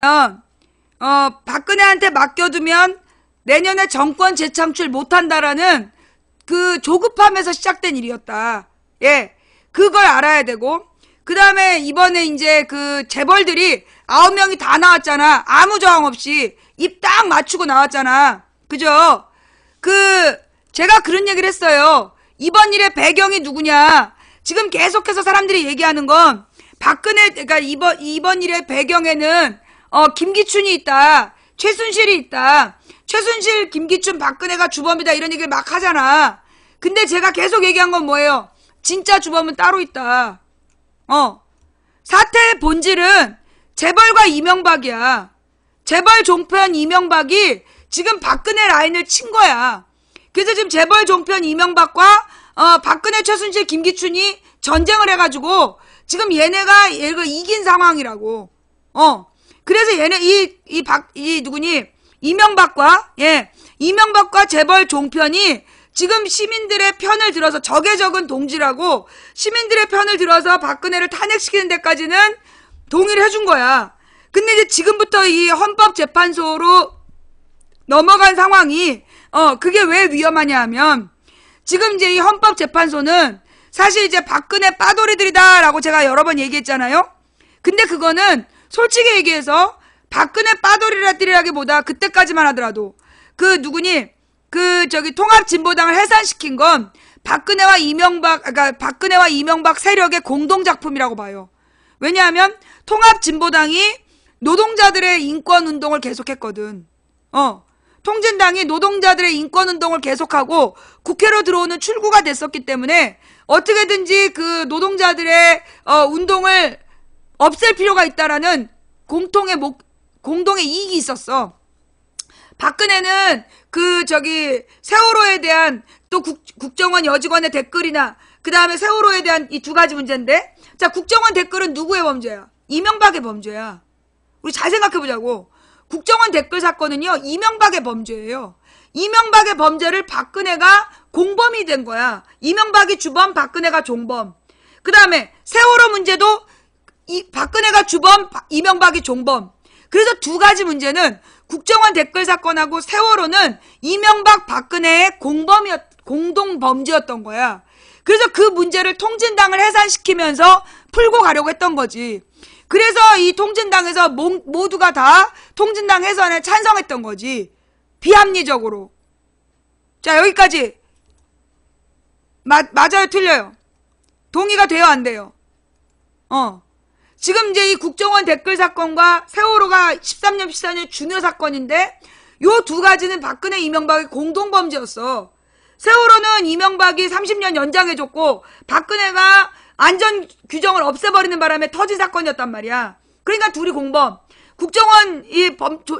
박근혜한테 맡겨두면 내년에 정권 재창출 못한다라는 그 조급함에서 시작된 일이었다. 예. 그걸 알아야 되고, 그 다음에 이번에 이제 그 재벌들이 9명이 다 나왔잖아. 아무 저항 없이 입 딱 맞추고 나왔잖아. 그죠? 제가 그런 얘기를 했어요. 이번 일의 배경이 누구냐? 지금 계속해서 사람들이 얘기하는 건 박근혜, 그러니까 이번 일의 배경에는 김기춘이 있다. 최순실이 있다. 최순실, 김기춘, 박근혜가 주범이다. 이런 얘기를 막 하잖아. 근데 제가 계속 얘기한 건 뭐예요? 진짜 주범은 따로 있다. 사태의 본질은 재벌과 이명박이야. 재벌 종편 이명박이 지금 박근혜 라인을 친 거야. 그래서 지금 재벌 종편 이명박과 박근혜, 최순실, 김기춘이 전쟁을 해가지고 지금 얘네가 이긴 상황이라고. 그래서 얘네 이명박과 재벌 종편이 지금 시민들의 편을 들어서 적의 적은 동지라고 시민들의 편을 들어서 박근혜를 탄핵시키는 데까지는 동의를 해준 거야. 근데 이제 지금부터 이 헌법재판소로 넘어간 상황이 그게 왜 위험하냐 하면 지금 이제 이 헌법재판소는 사실 이제 박근혜 빠돌이들이다라고 제가 여러 번 얘기했잖아요. 근데 그거는 솔직히 얘기해서 박근혜 빠돌이라기보다 그때까지만 하더라도 통합진보당을 해산시킨 건 박근혜와 이명박 세력의 공동작품이라고 봐요. 왜냐하면 통합진보당이 노동자들의 인권운동을 계속했거든. 통진당이 노동자들의 인권운동을 계속하고 국회로 들어오는 출구가 됐었기 때문에 어떻게든지 그 노동자들의 운동을 없앨 필요가 있다라는 공동의 이익이 있었어. 박근혜는 세월호에 대한 또 국정원 여직원의 댓글이나 그 다음에 세월호에 대한 이 두 가지 문제인데, 자, 국정원 댓글은 누구의 범죄야? 이명박의 범죄야. 우리 잘 생각해보자고. 국정원 댓글 사건은요, 이명박의 범죄예요. 이명박의 범죄를 박근혜가 공범이 된 거야. 이명박이 주범, 박근혜가 종범. 그 다음에 세월호 문제도 박근혜가 주범, 이명박이 종범. 그래서 두 가지 문제는 국정원 댓글 사건하고 세월호는 이명박, 박근혜의 공동범죄였던 거야. 그래서 그 문제를 통진당을 해산시키면서 풀고 가려고 했던 거지. 그래서 이 통진당에서 모두가 다 통진당 해산에 찬성했던 거지. 비합리적으로. 자, 여기까지. 맞아요, 틀려요? 동의가 돼요, 안 돼요? 지금 이제 이 국정원 댓글 사건과 세월호가 13년, 14년 중요 사건인데, 요 두 가지는 박근혜, 이명박의 공동범죄였어. 세월호는 이명박이 30년 연장해줬고, 박근혜가 안전 규정을 없애버리는 바람에 터진 사건이었단 말이야. 그러니까 둘이 공범. 국정원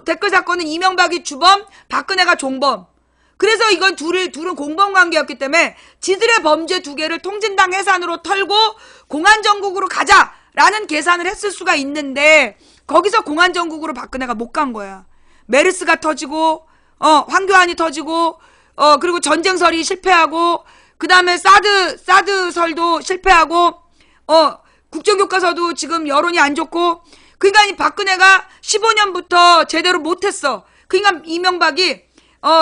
댓글 사건은 이명박이 주범, 박근혜가 종범. 그래서 이건 둘은 공범 관계였기 때문에 지들의 범죄 두 개를 통진당 해산으로 털고 공안정국으로 가자라는 계산을 했을 수가 있는데, 거기서 공안정국으로 박근혜가 못 간 거야. 메르스가 터지고, 황교안이 터지고, 그리고 전쟁설이 실패하고, 그 다음에 사드설도 실패하고, 국정교과서도 지금 여론이 안 좋고, 그러니까 이 박근혜가 15년부터 제대로 못했어. 그러니까 이명박이,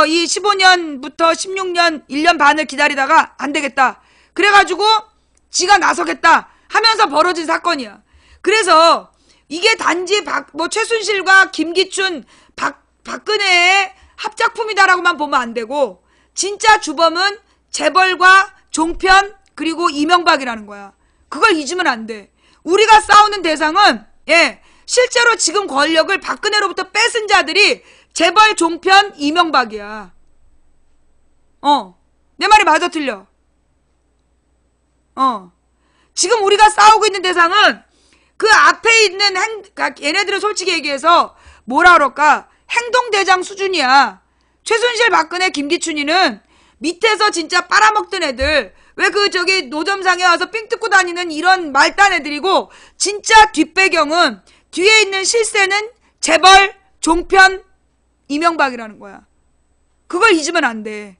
이 15년부터 16년 1년 반을 기다리다가 안 되겠다. 그래가지고 지가 나서겠다 하면서 벌어진 사건이야. 그래서 이게 단지 최순실과 김기춘, 박근혜의 합작품이다라고만 보면 안 되고, 진짜 주범은 재벌과 종편 그리고 이명박이라는 거야. 그걸 잊으면 안 돼. 우리가 싸우는 대상은 실제로 지금 권력을 박근혜로부터 뺏은 자들이 재벌, 종편, 이명박이야. 내 말이 맞아, 틀려? 지금 우리가 싸우고 있는 대상은 그 앞에 있는 얘네들은 솔직히 얘기해서 뭐라 그럴까? 행동대장 수준이야. 최순실, 박근혜, 김기춘이는 밑에서 진짜 빨아먹던 애들, 왜 노점상에 와서 삥 뜯고 다니는 이런 말단 애들이고, 진짜 뒷배경은, 뒤에 있는 실세는 재벌, 종편, 이명박이라는 거야. 그걸 잊으면 안 돼.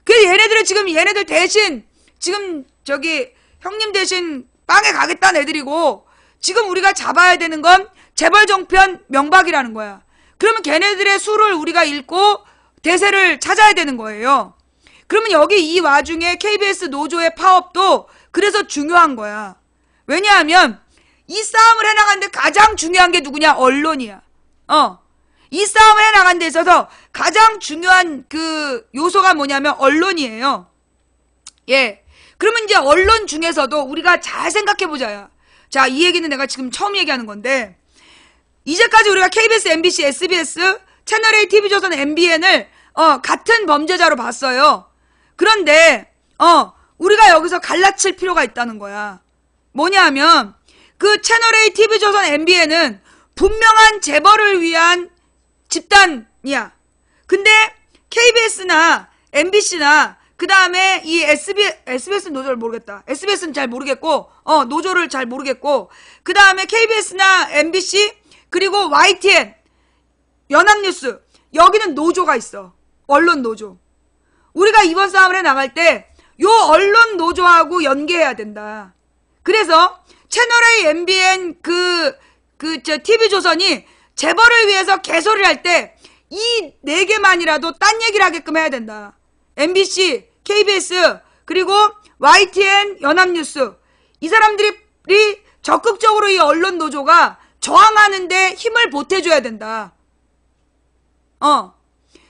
그래서 얘네들 대신, 지금 형님 대신 빵에 가겠다는 애들이고, 지금 우리가 잡아야 되는 건 재벌 종편 명박이라는 거야. 그러면 걔네들의 수를 우리가 읽고 대세를 찾아야 되는 거예요. 그러면 여기 이 와중에 KBS 노조의 파업도 그래서 중요한 거야. 왜냐하면 이 싸움을 해나가는데 가장 중요한 게 누구냐? 언론이야. 이 싸움을 해나가는 데 있어서 가장 중요한 그 요소가 뭐냐면 언론이에요. 예. 그러면 이제 언론 중에서도 우리가 잘 생각해보자야. 자, 이 얘기는 내가 지금 처음 얘기하는 건데, 이제까지 우리가 KBS, MBC, SBS, 채널A, TV조선, MBN을 같은 범죄자로 봤어요. 그런데 우리가 여기서 갈라칠 필요가 있다는 거야. 뭐냐 하면 그 채널A, TV조선, MBN은 분명한 재벌을 위한 집단이야. 근데 KBS나 MBC나 그 다음에 이 SBS는 노조를 모르겠다. SBS는 잘 모르겠고 노조를 잘 모르겠고 그 다음에 KBS나 MBC 그리고 YTN 연합뉴스 여기는 노조가 있어. 언론 노조. 우리가 이번 싸움을 해나갈 때 요 언론 노조하고 연계해야 된다. 그래서 채널A, MBN TV조선이 재벌을 위해서 개소리를 할 때 이 네 개만이라도 딴 얘기를 하게끔 해야 된다. MBC, KBS, 그리고 YTN, 연합뉴스 이 사람들이 적극적으로 이 언론 노조가 저항하는데 힘을 보태줘야 된다.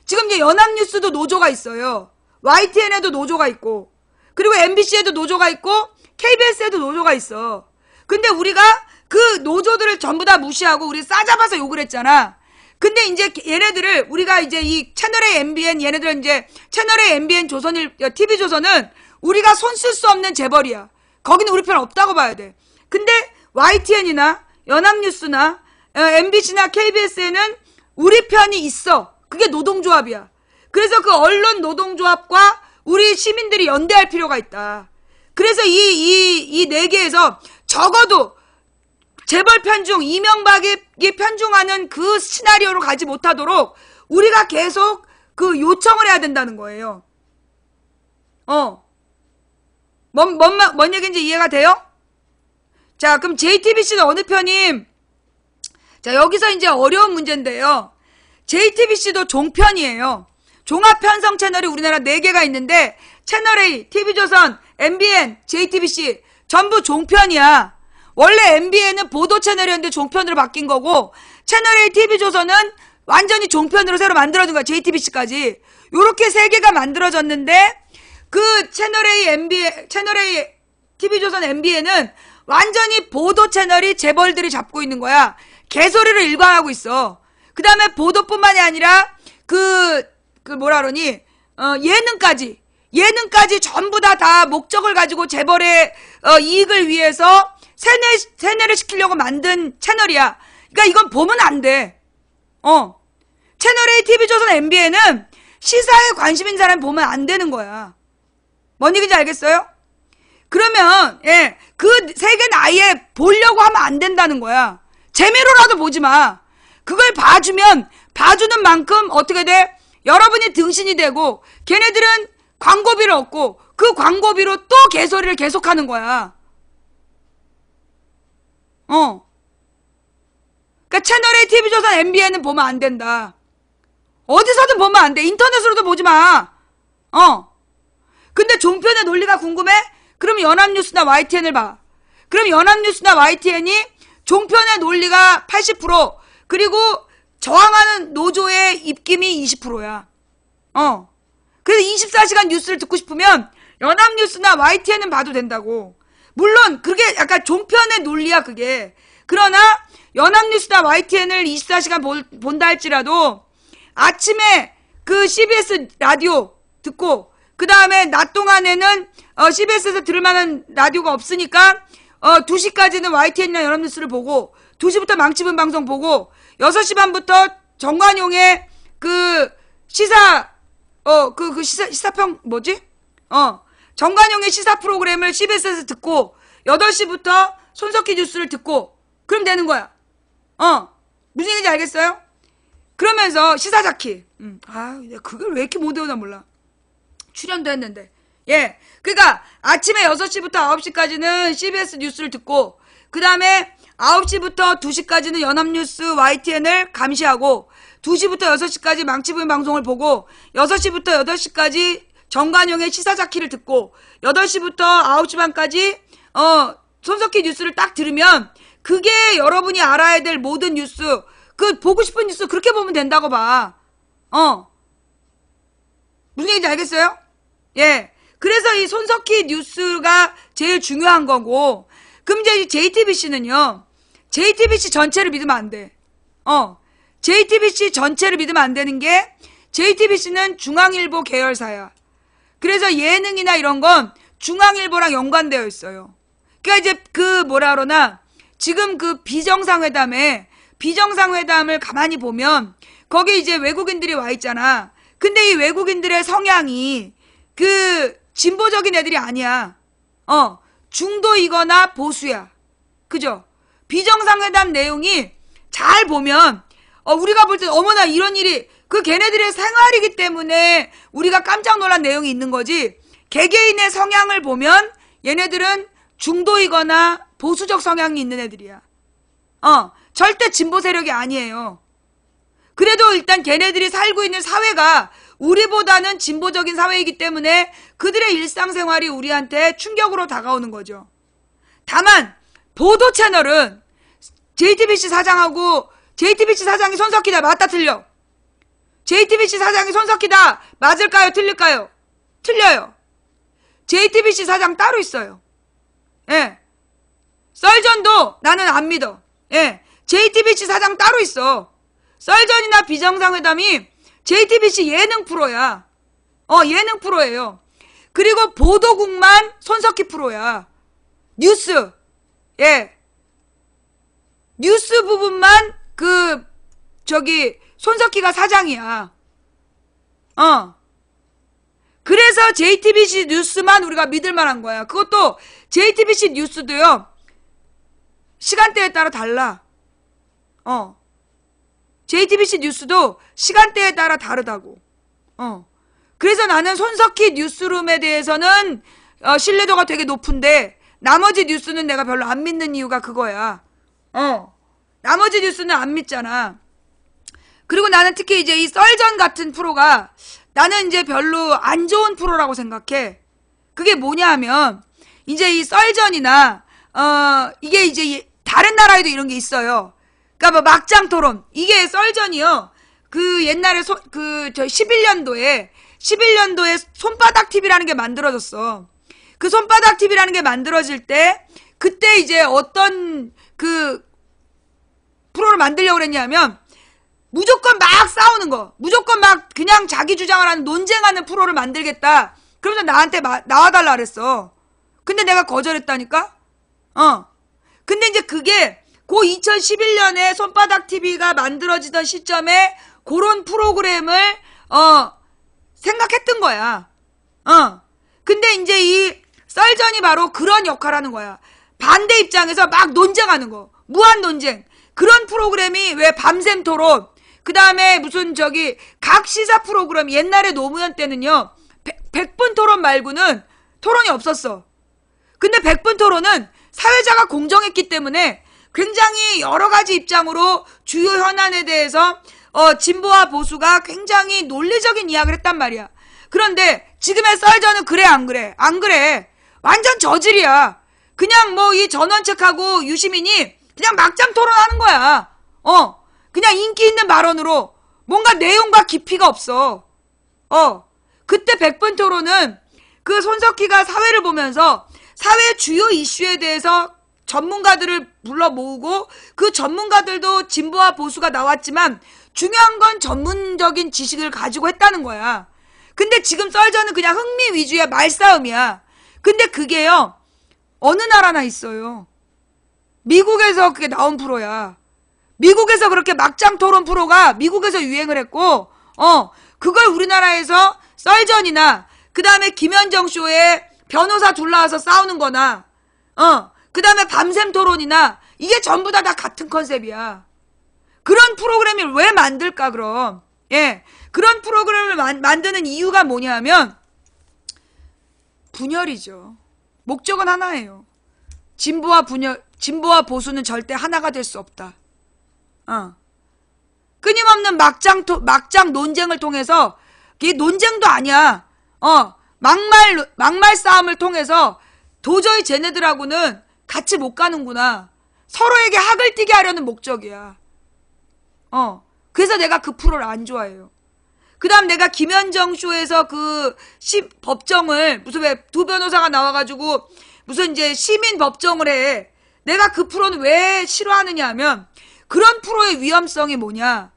지금 이제 연합뉴스도 노조가 있어요. YTN에도 노조가 있고 그리고 MBC에도 노조가 있고 KBS에도 노조가 있어. 근데 우리가 그 노조들을 전부 다 무시하고 우리 싸잡아서 욕을 했잖아. 근데 이제 얘네들을 우리가 이제 이 채널A, MBN 얘네들은 이제 채널A, MBN, TV조선은 우리가 손 쓸 수 없는 재벌이야. 거기는 우리 편 없다고 봐야 돼. 근데 YTN이나 연합뉴스나 MBC나 KBS에는 우리 편이 있어. 그게 노동조합이야. 그래서 그 언론 노동조합과 우리 시민들이 연대할 필요가 있다. 그래서 이 네 개에서 적어도 재벌 편중, 이명박이 편중하는 그 시나리오로 가지 못하도록 우리가 계속 그 요청을 해야 된다는 거예요. 뭔 얘기인지 이해가 돼요? 자, 그럼 JTBC는 어느 편임? 자, 여기서 이제 어려운 문제인데요. JTBC도 종편이에요. 종합편성 채널이 우리나라 4개가 있는데 채널A, TV조선, MBN, JTBC 전부 종편이야. 원래 MBN은 보도 채널이었는데 종편으로 바뀐 거고 채널A, TV조선은 완전히 종편으로 새로 만들어진 거야. JTBC까지. 요렇게 3개가 만들어졌는데 그 채널A, TV조선, MBN은 완전히 보도 채널이 재벌들이 잡고 있는 거야. 개소리를 일관하고 있어. 그 다음에 보도뿐만이 아니라 뭐라 그러니 예능까지 전부 다 목적을 가지고 재벌의 이익을 위해서 세뇌를 시키려고 만든 채널이야. 그러니까 이건 보면 안 돼. 채널A, TV조선, MBN은 시사에 관심 있는 사람이 보면 안 되는 거야. 뭔 얘기인지 알겠어요? 그러면 그 3개는 아예 보려고 하면 안 된다는 거야. 재미로라도 보지 마. 그걸 봐주면 봐주는 만큼 어떻게 돼? 여러분이 등신이 되고 걔네들은 광고비를 얻고 그 광고비로 또 개소리를 계속하는 거야. 그러니까 채널A, TV조선, MBN은 보면 안 된다. 어디서든 보면 안 돼. 인터넷으로도 보지 마. 근데 종편의 논리가 궁금해? 그럼 연합뉴스나 YTN을 봐. 그럼 연합뉴스나 YTN이 종편의 논리가 80% 그리고 저항하는 노조의 입김이 20%야. 그래서 24시간 뉴스를 듣고 싶으면 연합뉴스나 YTN은 봐도 된다고. 물론 그게 약간 종편의 논리야 그게. 그러나 연합뉴스나 YTN을 24시간 본다 할지라도 아침에 그 CBS 라디오 듣고 그 다음에 낮 동안에는 CBS에서 들을 만한 라디오가 없으니까 2시까지는 YTN이나 연합뉴스를 보고 2시부터 망치분 방송 보고 6시 반부터 정관용의 그 시사평 뭐지? 정관용의 시사 프로그램을 CBS에서 듣고 8시부터 손석희 뉴스를 듣고 그럼 되는 거야. 무슨 얘기인지 알겠어요? 그러면서 시사자키. 그걸 왜 이렇게 못 외우나 몰라. 출연도 했는데. 그러니까 아침에 6시부터 9시까지는 CBS 뉴스를 듣고 그 다음에 9시부터 2시까지는 연합뉴스 YTN을 감시하고 2시부터 6시까지 망치부인 방송을 보고 6시부터 8시까지 정관용의 시사자키를 듣고 8시부터 9시 반까지 손석희 뉴스를 딱 들으면 그게 여러분이 알아야 될 모든 뉴스, 그 보고 싶은 뉴스 그렇게 보면 된다고 봐. 무슨 얘기인지 알겠어요? 예. 그래서 이 손석희 뉴스가 제일 중요한 거고, 그럼 이제 JTBC는요, JTBC 전체를 믿으면 안 돼. JTBC 전체를 믿으면 안 되는 게, JTBC는 중앙일보 계열사야. 그래서 예능이나 이런 건 중앙일보랑 연관되어 있어요. 그러니까 이제 지금 그 비정상회담을 가만히 보면, 거기 이제 외국인들이 와 있잖아. 근데 이 외국인들의 성향이 진보적인 애들이 아니야. 중도이거나 보수야. 그죠? 비정상회담 내용이 잘 보면, 우리가 볼 때, 어머나, 이런 일이, 걔네들의 생활이기 때문에 우리가 깜짝 놀란 내용이 있는 거지, 개개인의 성향을 보면 얘네들은 중도이거나 보수적 성향이 있는 애들이야. 절대 진보 세력이 아니에요. 그래도 일단 걔네들이 살고 있는 사회가 우리보다는 진보적인 사회이기 때문에 그들의 일상생활이 우리한테 충격으로 다가오는 거죠. 다만 보도 채널은 JTBC 사장이 손석희다, 맞다 틀려? JTBC 사장이 손석희다, 맞을까요, 틀릴까요? 틀려요. JTBC 사장 따로 있어요. 예. 썰전도 나는 안 믿어. 예. JTBC 사장 따로 있어. 썰전이나 비정상회담이 JTBC 예능 프로야. 예능 프로예요. 그리고 보도국만 손석희 프로야. 뉴스. 예. 뉴스 부분만 손석희가 사장이야. 그래서 JTBC 뉴스만 우리가 믿을 만한 거야. 그것도 JTBC 뉴스도요, 시간대에 따라 달라. JTBC 뉴스도 시간대에 따라 다르다고. 그래서 나는 손석희 뉴스룸에 대해서는 신뢰도가 되게 높은데 나머지 뉴스는 내가 별로 안 믿는 이유가 그거야. 나머지 뉴스는 안 믿잖아. 그리고 나는 특히 이제 이 썰전 같은 프로가 나는 이제 별로 안 좋은 프로라고 생각해. 그게 뭐냐 하면 이제 이 썰전이나 이게 이제 다른 나라에도 이런 게 있어요. 그러니까 뭐 막장 토론. 이게 썰전이요. 옛날에 11년도에 손바닥 TV라는 게 만들어졌어. 그 손바닥 TV라는 게 만들어질 때 그때 이제 어떤 프로를 만들려고 그랬냐면 무조건 막 싸우는 거. 무조건 막 그냥 자기 주장을 하는 논쟁하는 프로를 만들겠다. 그러면서 나한테 나와달라 그랬어. 근데 내가 거절했다니까? 근데 이제 그게 2011년에 손바닥 TV가 만들어지던 시점에 그런 프로그램을 생각했던 거야. 근데 이제 이 썰전이 바로 그런 역할을 하는 거야. 반대 입장에서 막 논쟁하는 거. 무한 논쟁. 그런 프로그램이 왜 밤샘 토론, 그 다음에 무슨 각 시사 프로그램, 옛날에 노무현 때는요, 100분 토론 말고는 토론이 없었어. 근데 100분 토론은 사회자가 공정했기 때문에 굉장히 여러 가지 입장으로 주요 현안에 대해서 진보와 보수가 굉장히 논리적인 이야기를 했단 말이야. 그런데 지금의 썰전은 그래 안 그래? 안 그래. 완전 저질이야. 그냥 뭐 이 전원책하고 유시민이 그냥 막장 토론하는 거야. 그냥 인기 있는 발언으로 뭔가 내용과 깊이가 없어. 그때 100분 토론은 손석희가 사회를 보면서 사회 주요 이슈에 대해서 전문가들을 불러 모으고 그 전문가들도 진보와 보수가 나왔지만 중요한 건 전문적인 지식을 가지고 했다는 거야. 근데 지금 썰전은 그냥 흥미 위주의 말싸움이야. 근데 그게요, 어느 나라나 있어요. 미국에서 그게 나온 프로야. 미국에서 그렇게 막장 토론 프로가 미국에서 유행을 했고, 그걸 우리나라에서 썰전이나, 그 다음에 김현정 쇼에 변호사 둘러와서 싸우는 거나, 그 다음에 밤샘 토론이나, 이게 전부 다 같은 컨셉이야. 그런 프로그램을 왜 만들까, 그럼? 예. 그런 프로그램을 만드는 이유가 뭐냐 하면, 분열이죠. 목적은 하나예요. 진보와 보수는 절대 하나가 될 수 없다. 끊임없는 막장 논쟁을 통해서, 이게 논쟁도 아니야. 막말 싸움을 통해서 도저히 쟤네들하고는 같이 못 가는구나. 서로에게 학을 띠게 하려는 목적이야. 그래서 내가 그 프로를 안 좋아해요. 그 다음 내가 김현정 쇼에서 그 법정을, 무슨 왜 두 변호사가 나와가지고 무슨 이제 시민 법정을 해. 내가 그 프로는 왜 싫어하느냐 하면, 그런 프로의 위험성이 뭐냐.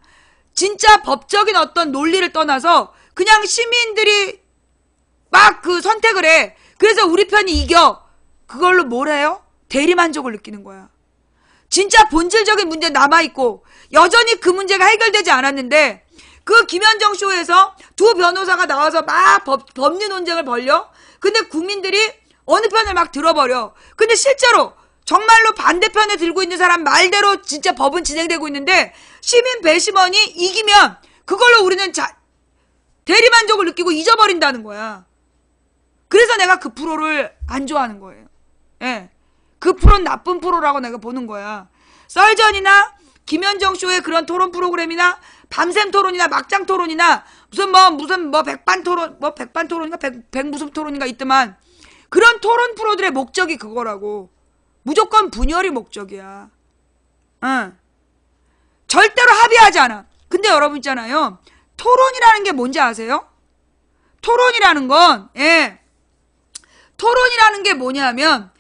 진짜 법적인 어떤 논리를 떠나서 그냥 시민들이 막 그 선택을 해. 그래서 우리 편이 이겨. 그걸로 뭘 해요? 대리만족을 느끼는 거야. 진짜 본질적인 문제 남아있고 여전히 그 문제가 해결되지 않았는데, 그 김현정 쇼에서 두 변호사가 나와서 막 법리 논쟁을 벌려. 근데 국민들이 어느 편을 막 들어버려. 근데 실제로 정말로 반대편에 들고 있는 사람 말대로 진짜 법은 진행되고 있는데, 시민 배심원이 이기면 그걸로 우리는 대리만족을 느끼고 잊어버린다는 거야. 그래서 내가 그 프로를 안 좋아하는 거예요. 예. 그 프로는 나쁜 프로라고 내가 보는 거야. 썰전이나 김현정 쇼의 그런 토론 프로그램이나 밤샘 토론이나 막장 토론이나 무슨 백반 토론인가 백무섭 토론인가 있더만, 그런 토론 프로들의 목적이 그거라고. 무조건 분열이 목적이야. 절대로 합의하지 않아. 근데 여러분 있잖아요. 토론이라는 게 뭔지 아세요? 토론이라는 건, 토론이라는 게 뭐냐면,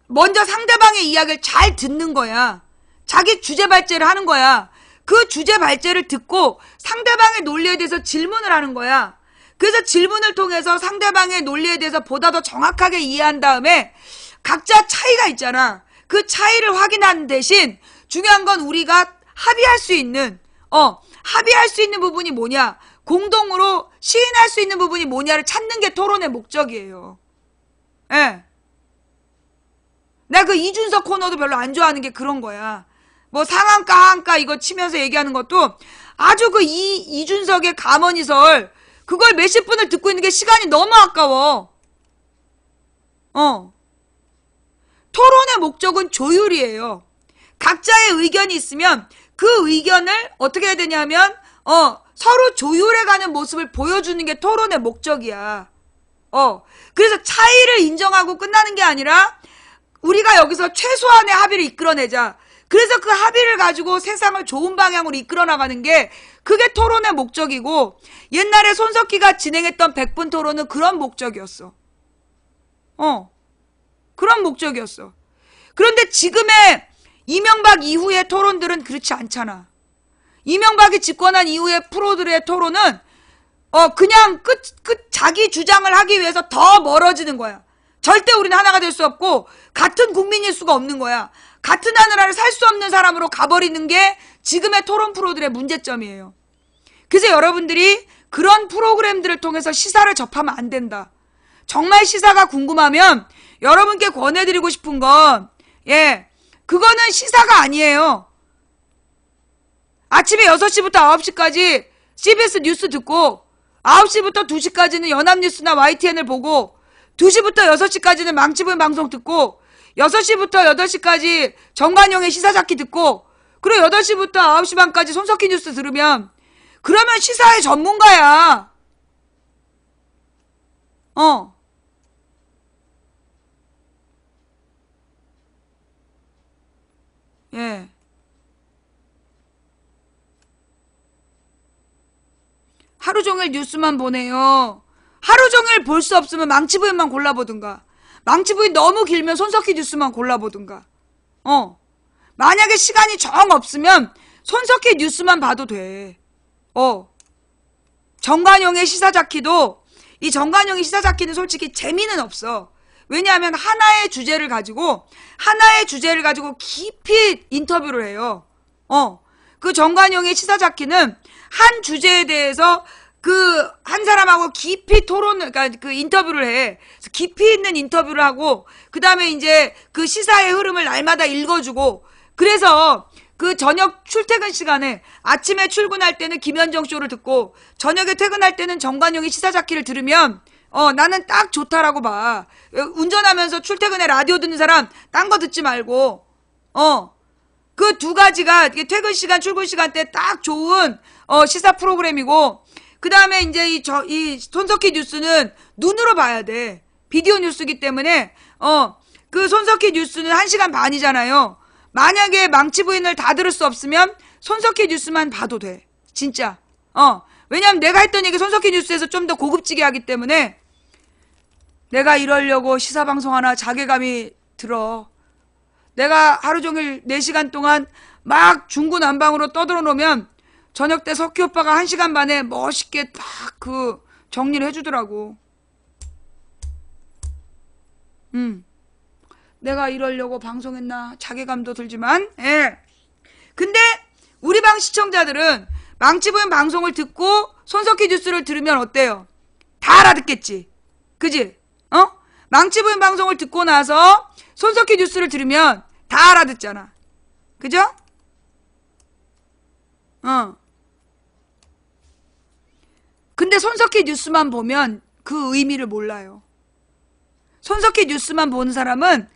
먼저 상대방의 이야기를 잘 듣는 거야. 자기 주제 발제를 하는 거야. 그 주제 발제를 듣고 상대방의 논리에 대해서 질문을 하는 거야. 그래서 질문을 통해서 상대방의 논리에 대해서 보다 더 정확하게 이해한 다음에 각자 차이가 있잖아. 그 차이를 확인하는 대신 중요한 건 우리가 합의할 수 있는 부분이 뭐냐, 공동으로 시인할 수 있는 부분이 뭐냐를 찾는 게 토론의 목적이에요. 예. 내가 그 이준석 코너도 별로 안 좋아하는 게 그런 거야. 뭐 상한가 하한가 이거 치면서 얘기하는 것도 아주 그 이준석의 감언이설, 그걸 몇십 분을 듣고 있는 게 시간이 너무 아까워. 토론의 목적은 조율이에요. 각자의 의견이 있으면 그 의견을 어떻게 해야 되냐면 서로 조율해가는 모습을 보여주는 게 토론의 목적이야. 그래서 차이를 인정하고 끝나는 게 아니라 우리가 여기서 최소한의 합의를 이끌어내자. 그래서 그 합의를 가지고 세상을 좋은 방향으로 이끌어 나가는 게 그게 토론의 목적이고, 옛날에 손석희가 진행했던 100분 토론은 그런 목적이었어. 그런 목적이었어. 그런데 지금의 이명박 이후의 토론들은 그렇지 않잖아. 이명박이 집권한 이후의 프로들의 토론은 그냥 자기 주장을 하기 위해서 더 멀어지는 거야. 절대 우리는 하나가 될 수 없고 같은 국민일 수가 없는 거야. 같은 하늘 아래 살 수 없는 사람으로 가버리는 게 지금의 토론 프로들의 문제점이에요. 그래서 여러분들이 그런 프로그램들을 통해서 시사를 접하면 안 된다. 정말 시사가 궁금하면 여러분께 권해드리고 싶은 건, 그거는 시사가 아니에요. 아침에 6시부터 9시까지 CBS 뉴스 듣고 9시부터 2시까지는 연합뉴스나 YTN을 보고 2시부터 6시까지는 망치보인 방송 듣고 6시부터 8시까지 정관용의 시사잡기 듣고 그리고 8시부터 9시 반까지 손석희 뉴스 들으면 그러면 시사의 전문가야. 예. 하루 종일 뉴스만 보네요. 하루 종일 볼 수 없으면 망치부인만 골라보든가. 망치부인 너무 길면 손석희 뉴스만 골라보든가. 만약에 시간이 정 없으면 손석희 뉴스만 봐도 돼. 정관용의 시사잡기도, 이 정관용의 시사잡기는 솔직히 재미는 없어. 왜냐하면 하나의 주제를 가지고 깊이 인터뷰를 해요. 그 정관용의 시사잡기는 한 주제에 대해서 그 한 사람하고 깊이 그러니까 그 인터뷰를 해. 깊이 있는 인터뷰를 하고, 그 다음에 이제 그 시사의 흐름을 날마다 읽어주고, 그래서 그 저녁 출퇴근 시간에 아침에 출근할 때는 김현정 쇼를 듣고, 저녁에 퇴근할 때는 정관용의 시사잡기를 들으면, 나는 딱 좋다라고 봐. 운전하면서 출퇴근에 라디오 듣는 사람 딴 거 듣지 말고 그 두 가지가 퇴근 시간 출근 시간 때 딱 좋은 시사 프로그램이고, 그 다음에 이제 이 손석희 뉴스는 눈으로 봐야 돼. 비디오 뉴스기 때문에 그 손석희 뉴스는 1시간 반이잖아요. 만약에 망치 부인을 다 들을 수 없으면 손석희 뉴스만 봐도 돼. 진짜. 왜냐면 내가 했던 얘기 손석희 뉴스에서 좀 더 고급지게 하기 때문에 내가 이러려고 시사방송 하나 자괴감이 들어. 내가 하루 종일 4시간 동안 막 중구난방으로 떠들어 놓으면 저녁 때 석희 오빠가 1시간 반에 멋있게 딱 그 정리를 해주더라고. 내가 이러려고 방송했나 자괴감도 들지만, 예. 근데 우리 방 시청자들은 망치부인 방송을 듣고 손석희 뉴스를 들으면 어때요? 다 알아듣겠지. 그지? 망치부인 방송을 듣고 나서 손석희 뉴스를 들으면 다 알아듣잖아. 그죠? 근데 손석희 뉴스만 보면 그 의미를 몰라요. 손석희 뉴스만 보는 사람은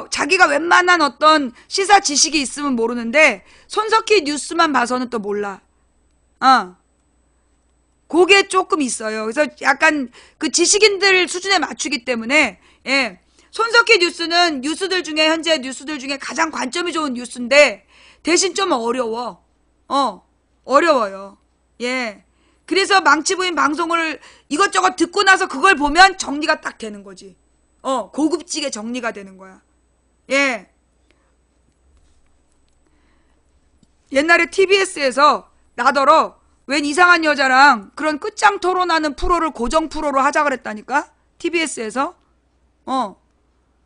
자기가 웬만한 어떤 시사 지식이 있으면 모르는데 손석희 뉴스만 봐서는 또 몰라. 그게 조금 있어요. 그래서 약간 그 지식인들 수준에 맞추기 때문에, 예. 손석희 뉴스는 뉴스들 중에, 현재 뉴스들 중에 가장 관점이 좋은 뉴스인데 대신 좀 어려워. 어려워요. 예. 그래서 망치부인 방송을 이것저것 듣고 나서 그걸 보면 정리가 딱 되는 거지. 고급지게 정리가 되는 거야. 예. 옛날에 TBS에서 나더러 웬 이상한 여자랑 그런 끝장 토론하는 프로를 고정 프로로 하자 그랬다니까? TBS에서?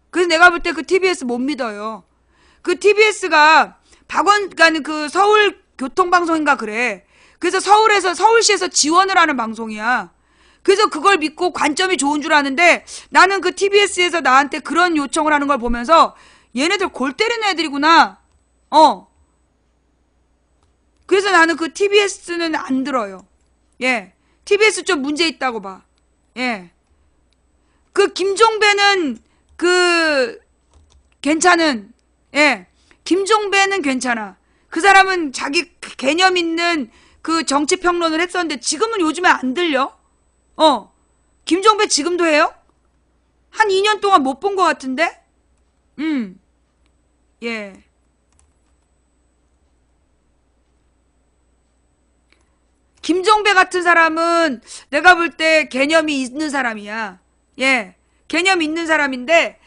그래서 내가 볼 때 그 TBS 못 믿어요. 그 TBS가 그 서울 교통방송인가 그래. 그래서 서울시에서 지원을 하는 방송이야. 그래서 그걸 믿고 관점이 좋은 줄 아는데 나는 그 TBS에서 나한테 그런 요청을 하는 걸 보면서 얘네들 골 때리는 애들이구나. 그래서 나는 그 TBS는 안 들어요. 예. TBS 좀 문제 있다고 봐. 예. 그 김종배는 괜찮은, 예. 김종배는 괜찮아. 그 사람은 자기 개념 있는 그 정치 평론을 했었는데 지금은 요즘에 안 들려. 김종배 지금도 해요? 한 2년 동안 못 본 것 같은데? 예. 김종배 같은 사람은 내가 볼 때 개념이 있는 사람이야. 예. 개념 있는 사람인데,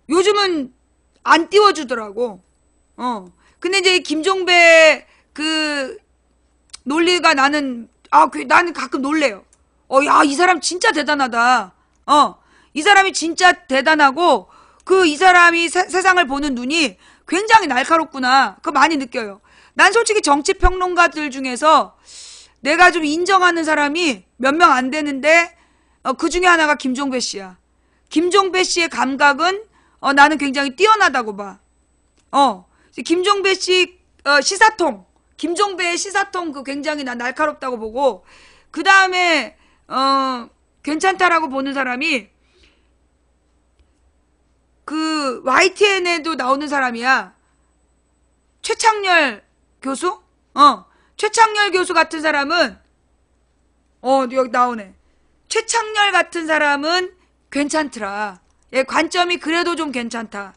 요즘은 안 띄워주더라고. 근데 이제 김종배 논리가 나는 가끔 놀래요. 야, 이 사람 진짜 대단하다. 이 사람이 진짜 대단하고, 이 사람이 세상을 보는 눈이 굉장히 날카롭구나. 그거 많이 느껴요. 난 솔직히 정치평론가들 중에서 내가 좀 인정하는 사람이 몇 명 안 되는데, 그 중에 하나가 김종배 씨야. 김종배 씨의 감각은, 나는 굉장히 뛰어나다고 봐. 김종배 씨, 시사통. 김종배의 시사통 굉장히 난 날카롭다고 보고, 그 다음에, 괜찮다라고 보는 사람이, YTN에도 나오는 사람이야. 최창렬 교수? 최창렬 교수 같은 사람은, 여기 나오네. 최창렬 같은 사람은 괜찮더라. 예, 관점이 그래도 좀 괜찮다.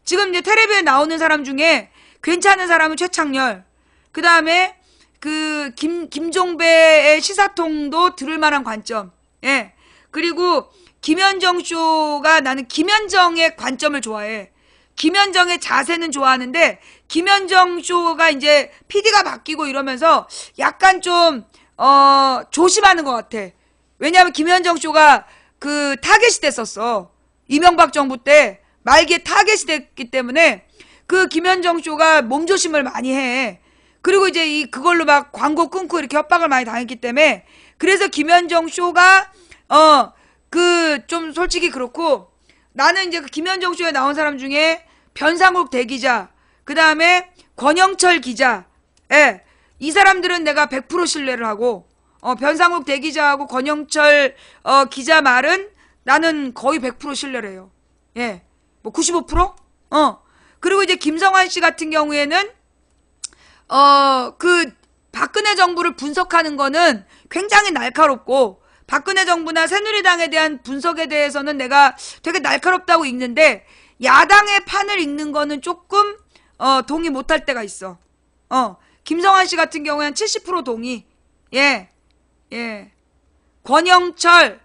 지금 이제 텔레비에 나오는 사람 중에 괜찮은 사람은 최창렬. 그 다음에 김종배의 시사통도 들을 만한 관점. 예. 그리고 김현정 쇼가 나는 김현정의 관점을 좋아해. 김현정의 자세는 좋아하는데 김현정 쇼가 이제 PD가 바뀌고 이러면서 약간 좀 조심하는 것 같아. 왜냐하면 김현정 쇼가 타겟이 됐었어. 이명박 정부 때 말기에 타겟이 됐기 때문에 김현정 쇼가 몸조심을 많이 해. 그리고 이제 그걸로 막 광고 끊고 이렇게 협박을 많이 당했기 때문에 그래서 김현정 쇼가 좀 솔직히 그렇고 나는 이제 김현정 쇼에 나온 사람 중에 변상욱 대기자, 그 다음에 권영철 기자, 예, 이 사람들은 내가 100% 신뢰를 하고, 변상욱 대기자하고 권영철 기자 말은 나는 거의 100% 신뢰를 해요. 예. 뭐 95%? 그리고 이제 김성환 씨 같은 경우에는 그 박근혜 정부를 분석하는 거는 굉장히 날카롭고, 박근혜 정부나 새누리당에 대한 분석에 대해서는 내가 되게 날카롭다고 읽는데, 야당의 판을 읽는 거는 조금 동의 못할 때가 있어. 김성환 씨 같은 경우에는 70% 동의. 예. 권영철의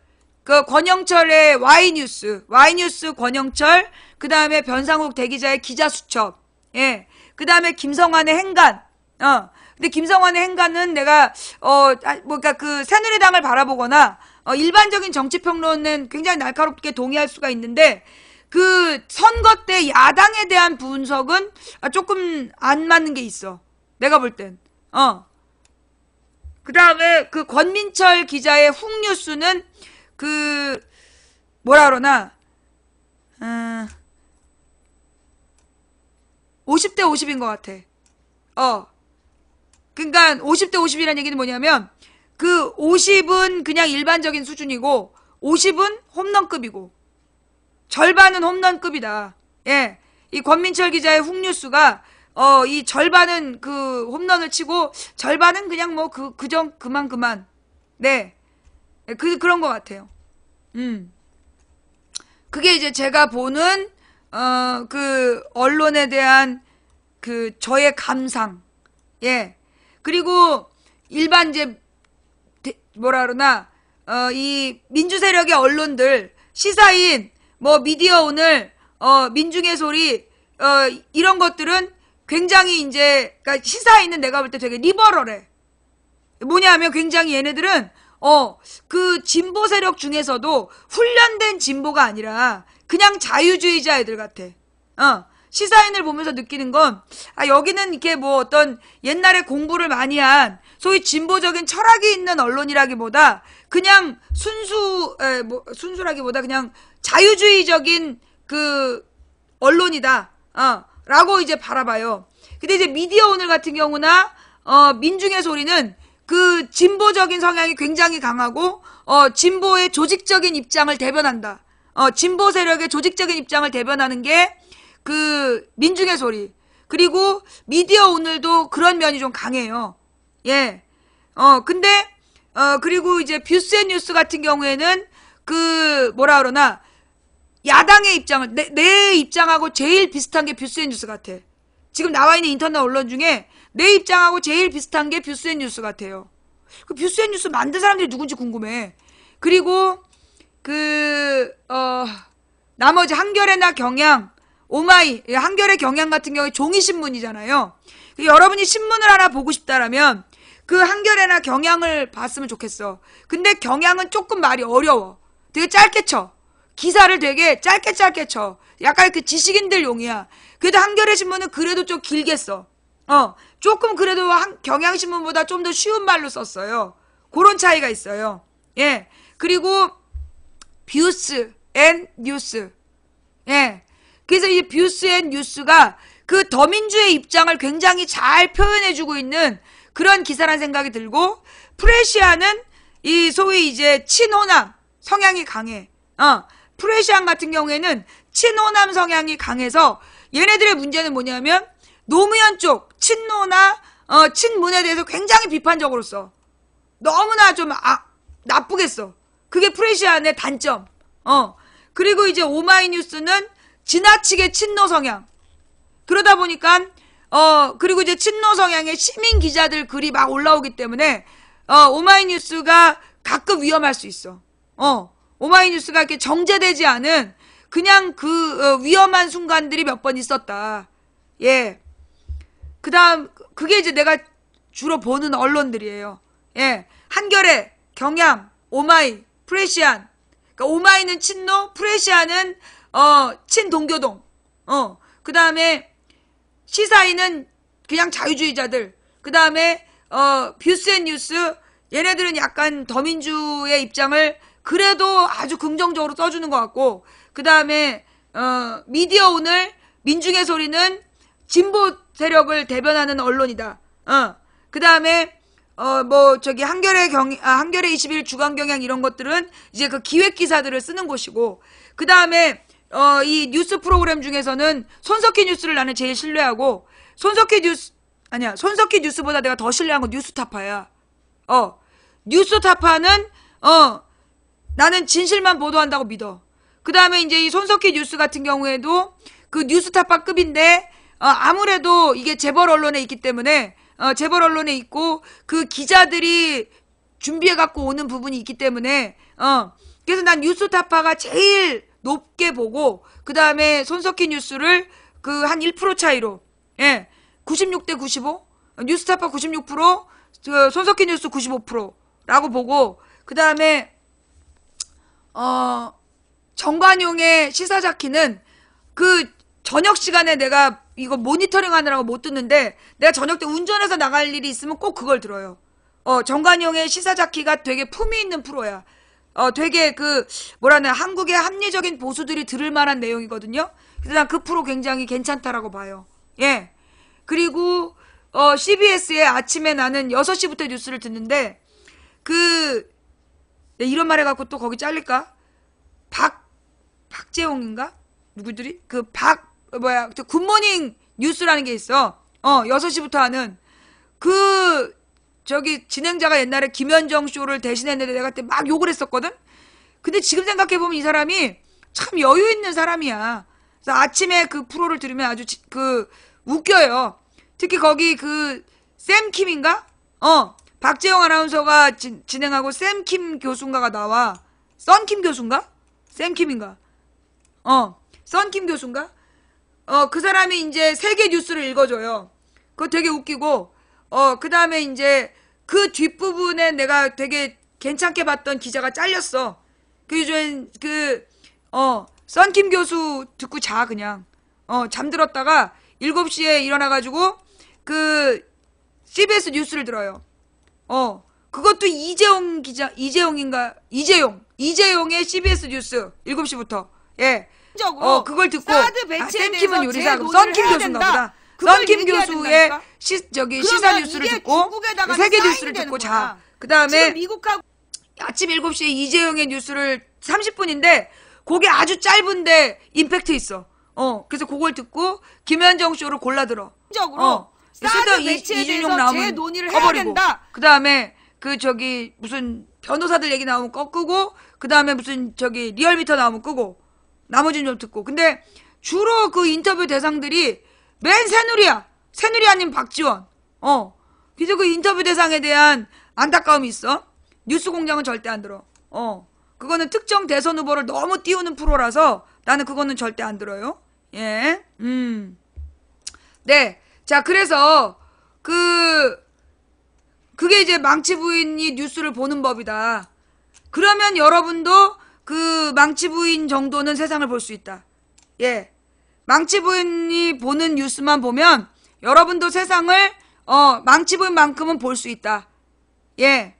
Y뉴스 권영철, 그 다음에 변상욱 대기자의 기자 수첩, 예. 그 다음에 김성환의 행간, 근데 김성환의 행간은 내가, 그러니까 그 새누리당을 바라보거나, 일반적인 정치평론은 굉장히 날카롭게 동의할 수가 있는데, 그 선거 때 야당에 대한 분석은 조금 안 맞는 게 있어. 내가 볼 땐. 그 다음에 그 권민철 기자의 훅뉴스는 그 뭐라 그러나 50대 50인 것 같아. 그러니까 50대 50이라는 얘기는 뭐냐면, 그 50은 그냥 일반적인 수준이고 50은 홈런급이고 절반은 홈런급이다. 예. 이 권민철 기자의 훅뉴스가 이 절반은 그 홈런을 치고 절반은 그냥 뭐 그만. 네. 그런 것 같아요. 그게 이제 제가 보는 그 언론에 대한 그 저의 감상. 예. 그리고 일반 이제 뭐라 그러나 이 민주 세력의 언론들, 시사인, 뭐 미디어 오늘, 민중의 소리, 이런 것들은 굉장히 이제, 그러니까 시사인은 내가 볼 때 되게 리버럴해. 뭐냐면 굉장히 얘네들은 그 진보 세력 중에서도 훈련된 진보가 아니라 그냥 자유주의자 애들 같아. 시사인을 보면서 느끼는 건, 여기는 이렇게 뭐 어떤 옛날에 공부를 많이 한 소위 진보적인 철학이 있는 언론이라기보다 그냥 순수라기보다 그냥 자유주의적인 그 언론이다. 라고 이제 바라봐요. 근데 이제 미디어 오늘 같은 경우나, 민중의 소리는 그 진보적인 성향이 굉장히 강하고, 진보의 조직적인 입장을 대변한다. 진보 세력의 조직적인 입장을 대변하는 게 그 민중의 소리. 그리고 미디어 오늘도 그런 면이 좀 강해요. 예. 근데 그리고 이제 뷰스앤뉴스 같은 경우에는 그 뭐라 그러나 야당의 입장을 내 입장하고 제일 비슷한 게 뷰스앤뉴스 같아. 지금 나와 있는 인터넷 언론 중에 내 입장하고 제일 비슷한 게 뷰스앤뉴스 같아요. 그 뷰스앤뉴스 만든 사람들이 누군지 궁금해. 그리고 나머지 한겨레나 경향, 오마이, 한겨레 경향 같은 경우에 종이신문이잖아요. 여러분이 신문을 하나 보고 싶다라면 그 한겨레나 경향을 봤으면 좋겠어. 근데 경향은 조금 말이 어려워. 되게 짧게 쳐. 기사를 되게 짧게 쳐. 약간 그 지식인들 용이야. 그래도 한겨레 신문은 그래도 좀 길게 써. 조금 그래도 경향신문보다 좀 더 쉬운 말로 썼어요. 그런 차이가 있어요. 예. 그리고 뷰스 앤 뉴스. 예. 그래서 이 뷰스 앤 뉴스가 그 더민주의 입장을 굉장히 잘 표현해주고 있는 그런 기사란 생각이 들고, 프레시아는 이 소위 이제 친호남 성향이 강해. 프레시안 같은 경우에는 친호남 성향이 강해서 얘네들의 문제는 뭐냐면 노무현 쪽 친노나 친문에 대해서 굉장히 비판적으로 써. 너무나 좀 나쁘게 써. 그게 프레시안의 단점. 그리고 이제 오마이뉴스는 지나치게 친노 성향. 그러다 보니까 그리고 이제 친노 성향의 시민 기자들 글이 막 올라오기 때문에 오마이뉴스가 가끔 위험할 수 있어. 오마이뉴스가 이렇게 정제되지 않은 그냥 그 위험한 순간들이 몇 번 있었다. 예. 그다음 그게 이제 내가 주로 보는 언론들이에요. 예. 한겨레, 경향, 오마이, 프레시안. 그러니까 오마이는 친노, 프레시안은 친동교동. 그다음에 시사인은 그냥 자유주의자들. 그다음에 뷰스앤뉴스, 얘네들은 약간 더민주의 입장을 그래도 아주 긍정적으로 써주는 것 같고, 그다음에 미디어 오늘, 민중의 소리는 진보 세력을 대변하는 언론이다. 그다음에 뭐 저기 한겨레 21 주간경향 이런 것들은 이제 그 기획 기사들을 쓰는 곳이고, 그 다음에 이 뉴스 프로그램 중에서는 손석희 뉴스를 나는 제일 신뢰하고, 손석희 뉴스보다 내가 더 신뢰한 건 뉴스타파야. 뉴스타파는 나는 진실만 보도한다고 믿어. 그 다음에 이제 이 손석희 뉴스 같은 경우에도 그 뉴스타파급인데, 아무래도 이게 재벌 언론에 있기 때문에, 재벌 언론에 있고, 그 기자들이 준비해갖고 오는 부분이 있기 때문에, 그래서 난 뉴스타파가 제일 높게 보고, 그 다음에 손석희 뉴스를 그 한 1% 차이로, 96대 95? 뉴스타파 96%, 그 손석희 뉴스 95%라고 보고, 그 다음에, 정관용의 시사자키는 그 저녁 시간에 내가 이거 모니터링 하느라고 못 듣는데, 내가 저녁 때 운전해서 나갈 일이 있으면 꼭 그걸 들어요. 정관용의 시사자키가 되게 품위 있는 프로야. 되게 한국의 합리적인 보수들이 들을 만한 내용이거든요. 그래서 난 그 프로 굉장히 괜찮다라고 봐요. 예. 그리고, CBS에 아침에 나는 6시부터 뉴스를 듣는데, 이런 말 해갖고 또 거기 잘릴까? 박재홍인가? 누구들이? 굿모닝 뉴스라는 게 있어. 6시부터 하는. 진행자가 옛날에 김현정 쇼를 대신했는데 내가 그때 막 욕을 했었거든? 근데 지금 생각해보면 이 사람이 참 여유 있는 사람이야. 그래서 아침에 그 프로를 들으면 아주 웃겨요. 특히 거기 샘킴인가? 박재영 아나운서가 진행하고 샘킴 교수인가가 나와. 썬킴 교수인가? 샘킴인가? 썬킴 교수인가? 그 사람이 이제 세계 뉴스를 읽어줘요. 그거 되게 웃기고, 그 다음에 이제 그 뒷부분에 내가 되게 괜찮게 봤던 기자가 잘렸어. 썬킴 교수 듣고 자, 그냥. 잠들었다가 7시에 일어나가지고, CBS 뉴스를 들어요. 그것도 이재용의 CBS 뉴스 7시부터. 예. 그걸 듣고, 샘킴은 요리사, 썬킴 교수인가 보다. 썬킴 교수의 시사 뉴스를 듣고, 세계 뉴스를 듣고 자. 그 다음에, 아침 7시에 이재용의 뉴스를 30분인데, 그게 아주 짧은데, 임팩트 있어. 그래서 그걸 듣고, 김현정 쇼를 골라 들어. 사드 이준용 나오면 논의를 해야 된다. 그 다음에 무슨 변호사들 얘기 나오면 끄고, 그 다음에 무슨 리얼미터 나오면 끄고, 나머지는 좀 듣고. 근데 주로 그 인터뷰 대상들이 맨 새누리 아닌 박지원. 그래서 그 인터뷰 대상에 대한 안타까움이 있어. 뉴스공장은 절대 안 들어. 그거는 특정 대선 후보를 너무 띄우는 프로라서 나는 그거는 절대 안 들어요. 예. 네. 자, 그래서 그게 이제 망치 부인이 뉴스를 보는 법이다. 그러면 여러분도 그 망치 부인 정도는 세상을 볼 수 있다. 예. 망치 부인이 보는 뉴스만 보면 여러분도 세상을 망치 부인만큼은 볼 수 있다. 예.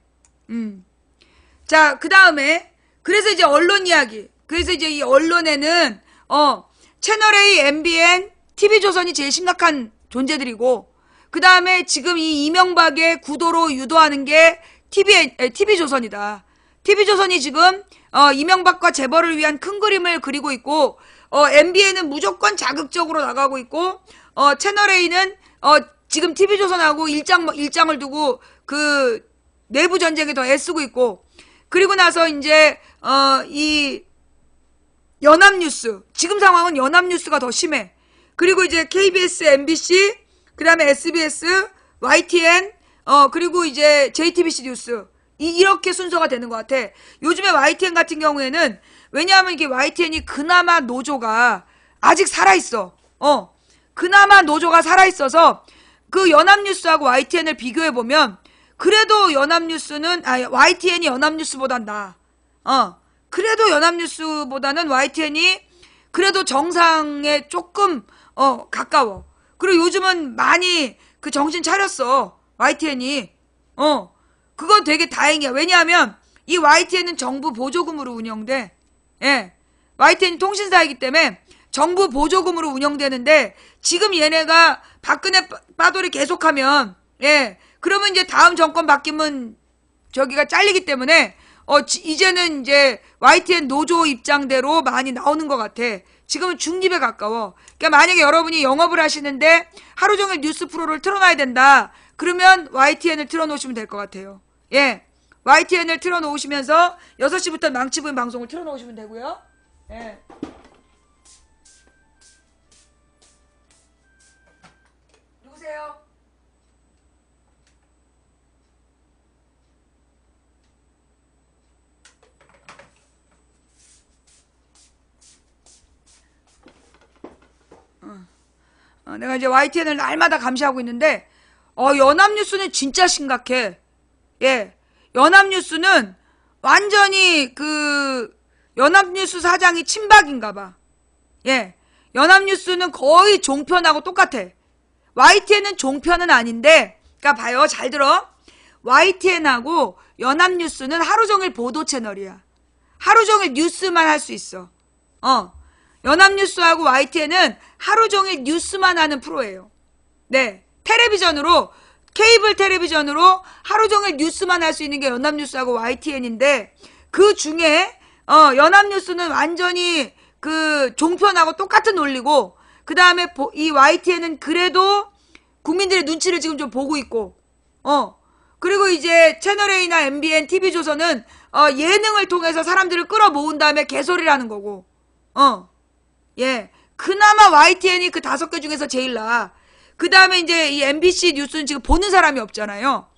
자, 그 다음에 그래서 이제 언론 이야기. 그래서 이제 이 언론에는 채널A, MBN, TV조선이 제일 심각한 존재들이고, 그 다음에 지금 이 이명박의 구도로 유도하는 게 TV조선이다. TV조선이 지금 이명박과 재벌을 위한 큰 그림을 그리고 있고, MBN은 무조건 자극적으로 나가고 있고, 채널A는 지금 TV조선하고 일장을 두고 내부 전쟁에 더 애쓰고 있고, 그리고 나서 이제 이 연합뉴스, 지금 상황은 연합뉴스가 더 심해. 그리고 이제 KBS, MBC, 그 다음에 SBS, YTN, 그리고 이제 JTBC 뉴스. 이렇게 순서가 되는 것 같아. 요즘에 YTN 같은 경우에는, 왜냐하면 이게 YTN이 그나마 노조가 아직 살아있어. 그나마 노조가 살아있어서, 그 연합뉴스하고 YTN을 비교해보면, 그래도 YTN이 연합뉴스보단 나아. 그래도 연합뉴스보다는 YTN이 그래도 정상에 조금, 가까워. 그리고 요즘은 많이 정신 차렸어. YTN이. 그건 되게 다행이야. 왜냐하면 이 YTN은 정부 보조금으로 운영돼. 예. YTN이 통신사이기 때문에 정부 보조금으로 운영되는데, 지금 얘네가 박근혜 빠돌이 계속하면, 예. 그러면 이제 다음 정권 바뀌면 저기가 잘리기 때문에 이제는 이제 YTN 노조 입장대로 많이 나오는 것 같아. 지금은 중립에 가까워. 그러니까 만약에 여러분이 영업을 하시는데 하루 종일 뉴스 프로를 틀어놔야 된다. 그러면 YTN을 틀어놓으시면 될 것 같아요. 예. YTN을 틀어놓으시면서 6시부터 망치부인 방송을 틀어놓으시면 되고요. 예. 누구세요? 내가 이제 YTN을 날마다 감시하고 있는데 연합뉴스는 진짜 심각해. 예. 연합뉴스는 완전히 연합뉴스 사장이 친박인가 봐. 예. 연합뉴스는 거의 종편하고 똑같아. YTN은 종편은 아닌데, 그러니까 봐요. 잘 들어. YTN하고 연합뉴스는 하루 종일 보도 채널이야. 하루 종일 뉴스만 할 수 있어. 연합뉴스하고 YTN은 하루 종일 뉴스만 하는 프로예요. 네. 텔레비전으로, 케이블 텔레비전으로 하루 종일 뉴스만 할 수 있는 게 연합뉴스하고 YTN인데, 그 중에, 연합뉴스는 완전히 종편하고 똑같은 논리고, 그 다음에 이 YTN은 그래도 국민들의 눈치를 지금 좀 보고 있고, 그리고 이제 채널A나 MBN, TV조선은, 예능을 통해서 사람들을 끌어모은 다음에 개소리를 하는 거고, 예. 그나마 YTN이 그 5개 중에서 제일 나아. 그 다음에 이제 이 MBC 뉴스는 지금 보는 사람이 없잖아요.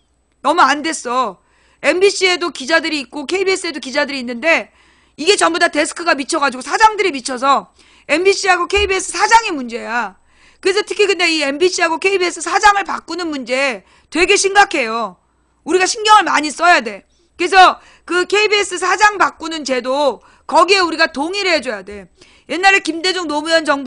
너무 안 됐어. MBC에도 기자들이 있고 KBS에도 기자들이 있는데 이게 전부 다 데스크가 미쳐가지고 사장들이 미쳐서 MBC하고 KBS 사장이 문제야. 그래서 특히 근데 이 MBC하고 KBS 사장을 바꾸는 문제 되게 심각해요. 우리가 신경을 많이 써야 돼. 그래서 그 KBS 사장 바꾸는 제도 거기에 우리가 동의를 해줘야 돼. 옛날에 김대중 노무현 정부